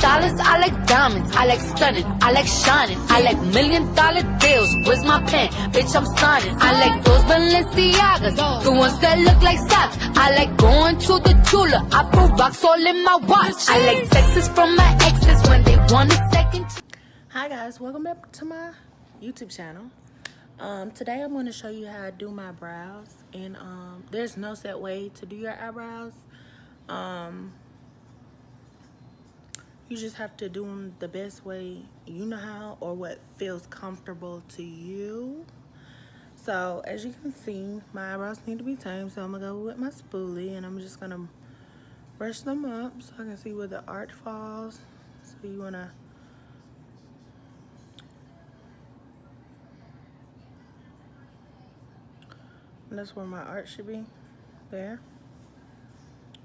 dollars, I like diamonds, I like stunning, I like shining, I like $1 million deals. Where's my pen? Bitch, I'm signing. I like those Balenciagas, the ones that look like socks. I like going to the Tula, I put rocks all in my watch. I like texts from my exes when they want a second. Hi guys, welcome back to my YouTube channel. Today I'm going to show you how I do my brows, and there's no set way to do your eyebrows. You just have to do them the best way you know how, or what feels comfortable to you. So as you can see, my eyebrows need to be tamed, so I'm gonna go with my spoolie and I'm just gonna brush them up so I can see where the arch falls. So you wanna and that's where my arch should be, there.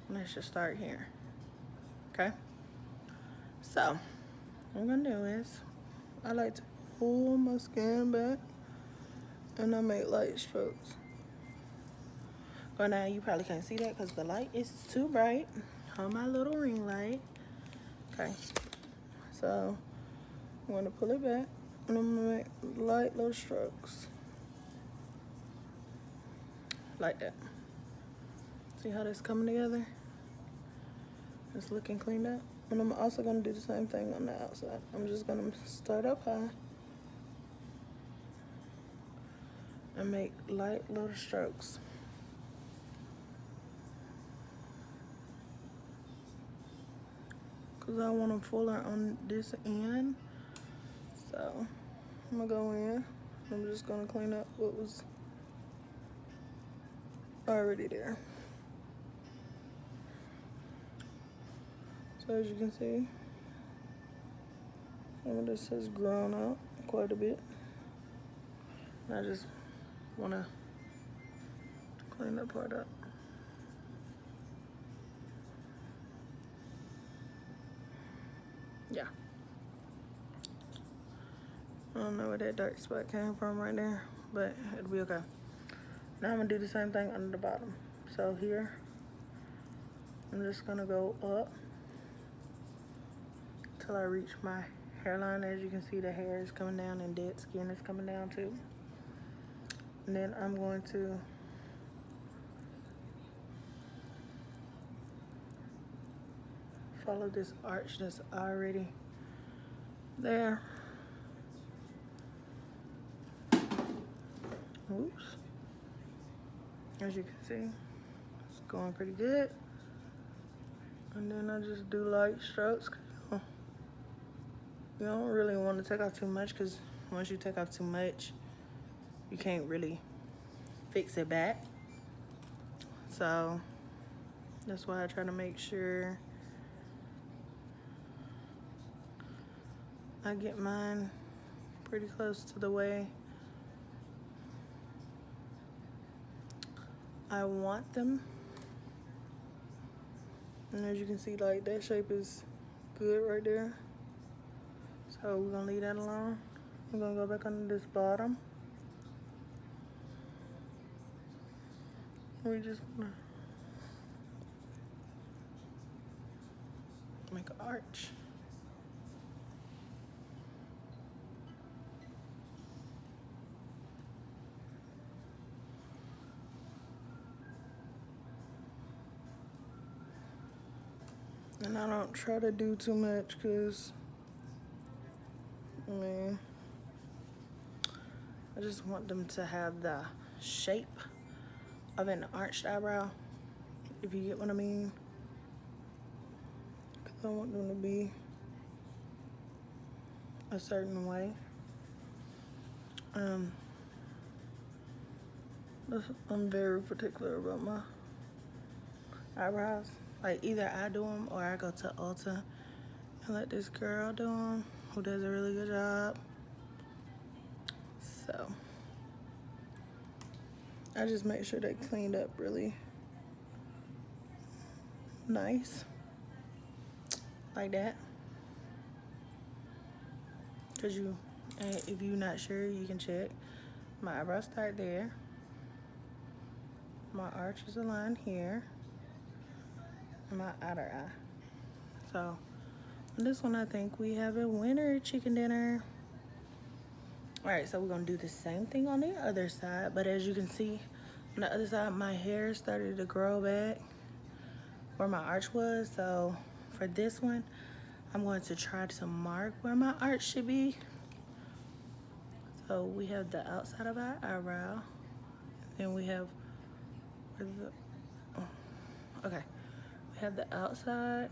And I should start here, okay? So, what I'm gonna do is, I like to pull my skin back and I make light strokes. But now you probably can't see that because the light is too bright on my little ring light. Okay, so I'm gonna pull it back and I'm gonna make light little strokes. Like that. See how that's coming together? It's looking cleaned up. And I'm also gonna do the same thing on the outside. I'm just gonna start up high and make light little strokes. Cause I want them fuller on this end. So I'm gonna go in. I'm just gonna clean up what was already there. So as you can see, some of this has grown out quite a bit. I just want to clean that part up. Yeah. I don't know where that dark spot came from right there, but it'll be okay. Now I'm going to do the same thing under the bottom. So here, I'm just going to go up till I reach my hairline. As you can see, the hair is coming down and dead skin is coming down too. And then I'm going to follow this arch that's already there. Oops. As you can see, it's going pretty good. And then I just do light strokes. You don't really want to take off too much, because once you take off too much, you can't really fix it back. So that's why I try to make sure I get mine pretty close to the way I want them. And as you can see, like, that shape is good right there. So we're gonna leave that alone. We're gonna go back under this bottom. We just wanna make an arch. And I don't try to do too much, because I just want them to have the shape of an arched eyebrow, if you get what I mean. Because I want them to be a certain way. I'm very particular about my eyebrows. Like, either I do them or I go to Ulta and let this girl do them, who does a really good job. So I just make sure they're cleaned up really nice, like that. Cause if you're not sure, you can check. My eyebrows start there. My arch is aligned here. And my outer eye. So This one, I think we have a winner chicken dinner. All right, so we're gonna do the same thing on the other side, but as you can see, on the other side, my hair started to grow back where my arch was. So for this one, I'm going to try to mark where my arch should be. So we have the outside of our eyebrow, then we have where the, okay, we have the outside,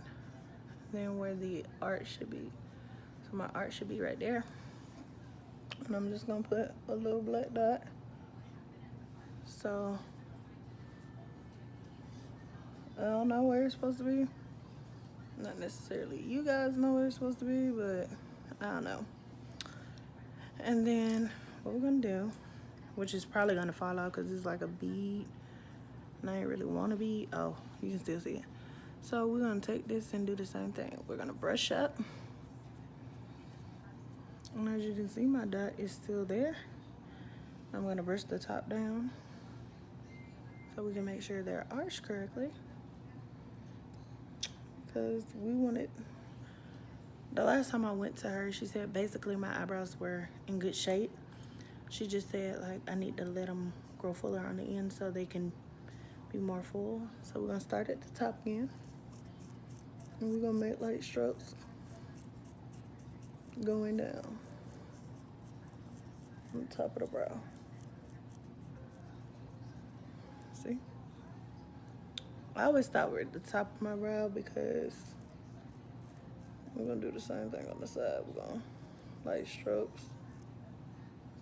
then where the arch should be. So my arch should be right there. And I'm just gonna put a little black dot. So I don't know where it's supposed to be. Not necessarily you guys know where it's supposed to be, but I don't know. And then what we're gonna do, which is probably gonna fall out because it's like a bead, and I ain't really want a bead. Oh, you can still see it. So we're gonna take this and do the same thing. We're gonna brush up. And as you can see, my dot is still there. I'm gonna brush the top down so we can make sure they're arched correctly. Because we wanted, the last time I went to her, she said basically my eyebrows were in good shape. She just said like I need to let them grow fuller on the end so they can be more full. So we're gonna start at the top again. And we're gonna make light strokes going down on the top of the brow. See? I always thought we're at the top of my brow because we're gonna do the same thing on the side. We're gonna light strokes,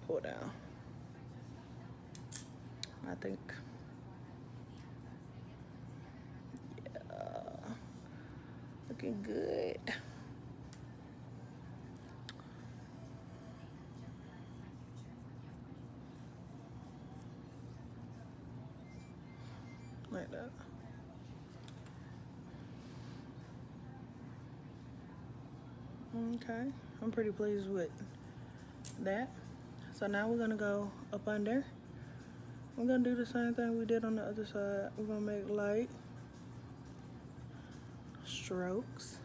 pull down. I think, yeah, looking good. Like that. Okay, I'm pretty pleased with that. So now we're gonna go up under. We're gonna do the same thing we did on the other side. We're gonna make light strokes.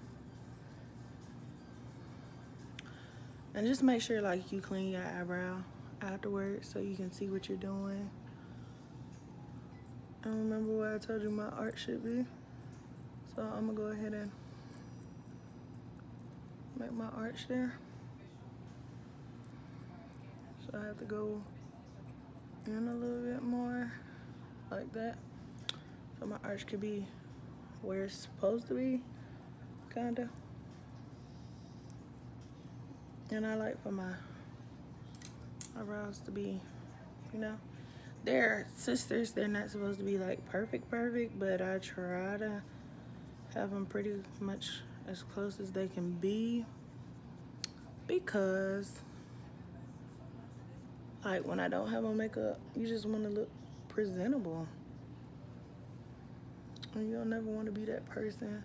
And just make sure like you clean your eyebrow afterwards so you can see what you're doing. I remember where I told you my arch should be. So I'm gonna go ahead and make my arch there. So I have to go in a little bit more, like that. So my arch could be where it's supposed to be, kinda. And I like for my eyebrows to be, you know, they're sisters. They're not supposed to be like perfect, but I try to have them pretty much as close as they can be, because like when I don't have on makeup, you just want to look presentable. And you'll never want to be that person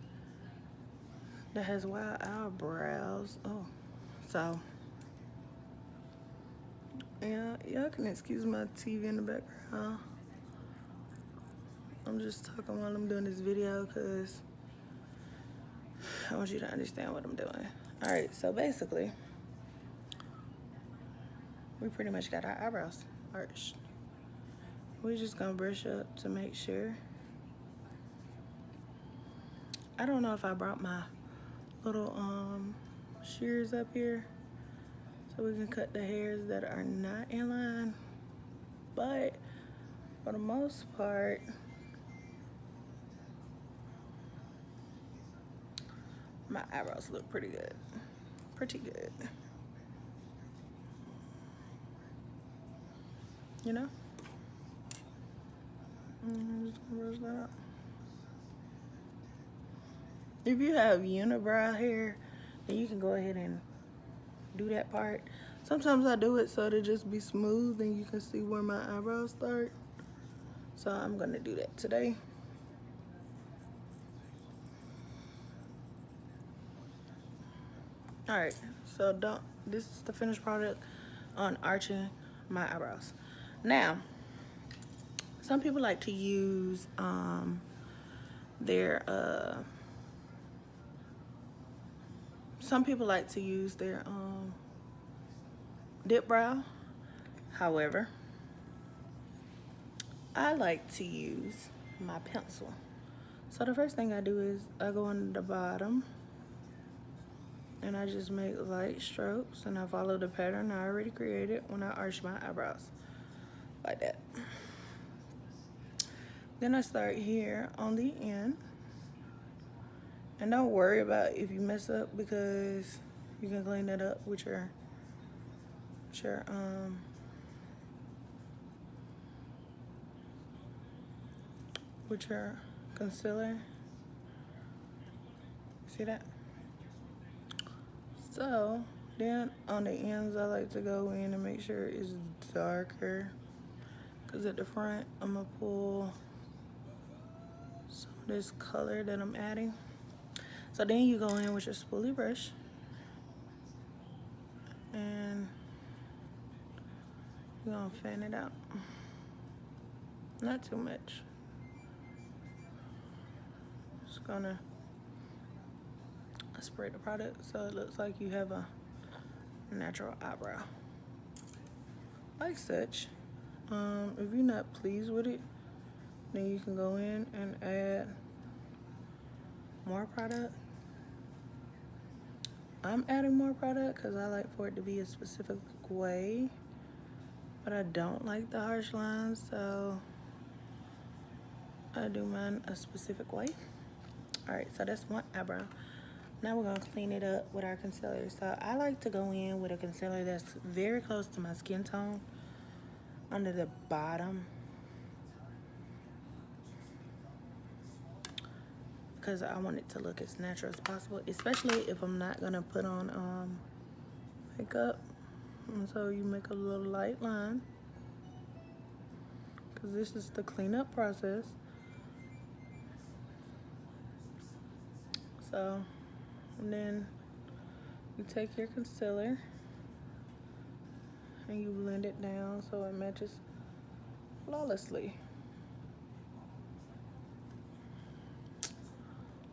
that has wild eyebrows. Oh, so yeah, y'all can excuse my TV in the background. I'm just talking while I'm doing this video because I want you to understand what I'm doing. All right, so basically, we pretty much got our eyebrows arched. We're just gonna brush up to make sure. I don't know if I brought my little shears up here so we can cut the hairs that are not in line, but for the most part, my eyebrows look pretty good. Pretty good. You know? I'm just gonna brush that out. If you have unibrow hair, then you can go ahead and do that part. Sometimes I do it so to just be smooth and you can see where my eyebrows start. So I'm gonna do that today. All right, so this is the finished product on arching my eyebrows. Now, some people like to use their some people like to use their dip brow. However, I like to use my pencil. So the first thing I do is I go on the bottom and I just make light strokes, and I follow the pattern I already created when I arch my eyebrows, like that. Then I start here on the end, and don't worry about if you mess up, because you can clean it up with your concealer. See that? So then on the ends, I like to go in and make sure it's darker, because at the front I'm gonna pull some of this color that I'm adding. So then you go in with your spoolie brush and you're gonna fan it out. Not too much. Just gonna spray the product so it looks like you have a natural eyebrow, like such. If you're not pleased with it, then you can go in and add more product. I'm adding more product because I like for it to be a specific way, but I don't like the harsh lines, so I do mine a specific way. All right, so that's one eyebrow. Now we're gonna clean it up with our concealer. So I like to go in with a concealer that's very close to my skin tone under the bottom, because I want it to look as natural as possible, especially if I'm not gonna put on makeup. And so you make a little light line, because this is the cleanup process. So, and then you take your concealer and you blend it down so it matches flawlessly.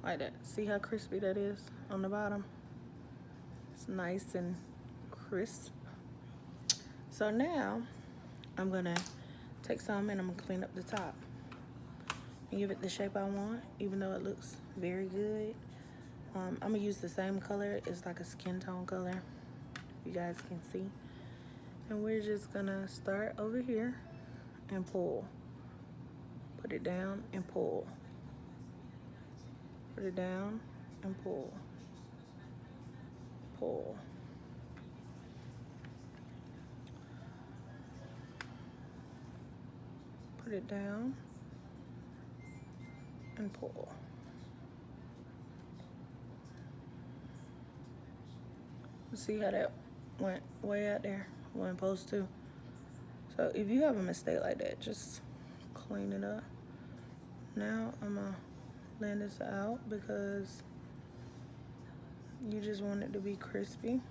Like that. See how crispy that is on the bottom? It's nice and crisp. So now I'm gonna take some and I'm gonna clean up the top and give it the shape I want, even though it looks very good. I'm gonna use the same color. It's like a skin tone color, you guys can see. And we're just gonna start over here and pull. Put it down and pull. Put it down and pull. Pull. Put it down and pull. See how that went way out there? Wasn't supposed to. So if you have a mistake like that, just clean it up. Now I'm gonna blend this out because you just want it to be crispy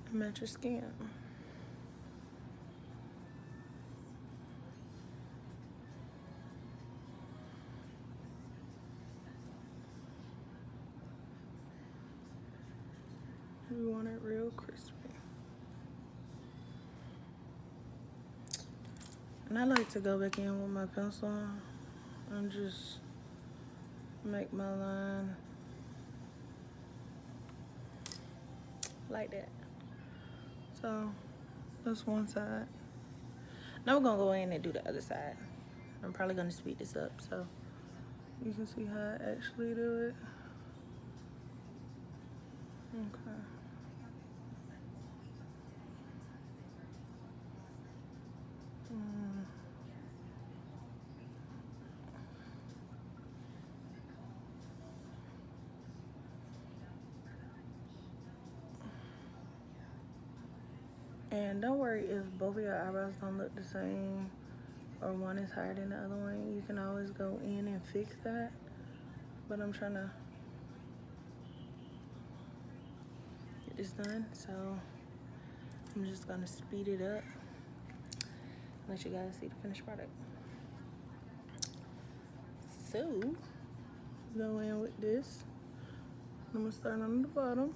and match your skin. We want it real crispy. And I like to go back in with my pencil and just make my line like that. So that's one side. Now we're gonna go in and do the other side. I'm probably gonna speed this up so you can see how I actually do it. Okay. And don't worry if both of your eyebrows don't look the same or one is higher than the other one. You can always go in and fix that. But I'm trying to get this done, so I'm just gonna speed it up. Let you guys see the finished product. So, go in with this. I'm gonna start on the bottom.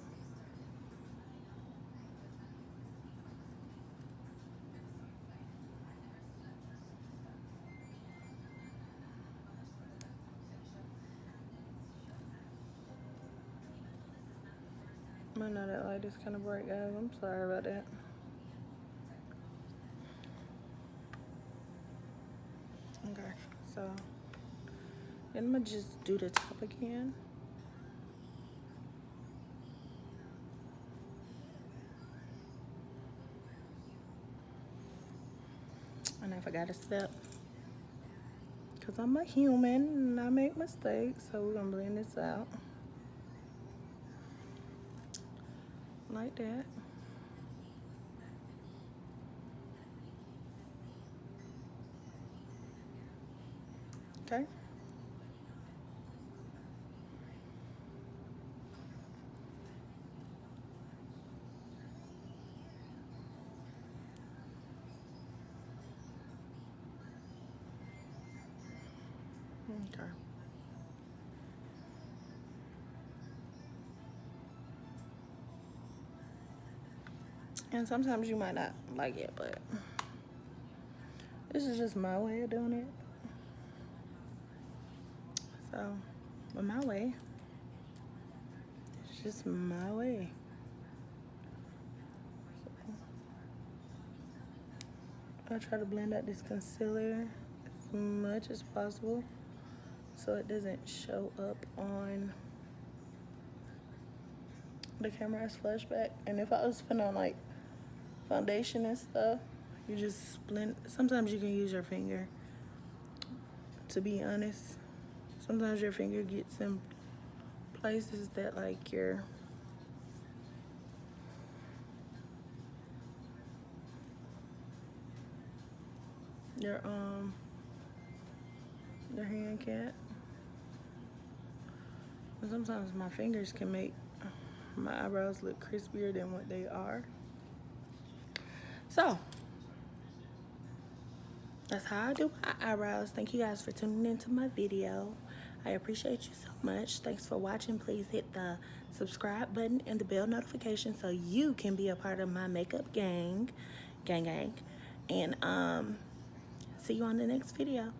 I know that light is kind of bright, guys. I'm sorry about that. Okay, so then I'm gonna just do the top again. And I forgot a step. Because I'm a human and I make mistakes. So we're gonna blend this out. Like that. Okay. Okay. And sometimes you might not like it, but this is just my way of doing it. So, but my way. It's just my way. I try to blend out this concealer as much as possible so it doesn't show up on the camera as flashback. And if I was putting on like foundation and stuff, you just blend. Sometimes you can use your finger, to be honest. Sometimes your finger gets in places that like your hand can't. And sometimes my fingers can make my eyebrows look crispier than what they are. So that's how I do my eyebrows. Thank you guys for tuning into my video. I appreciate you so much. Thanks for watching. Please hit the subscribe button and the bell notification so you can be a part of my makeup gang. And see you on the next video.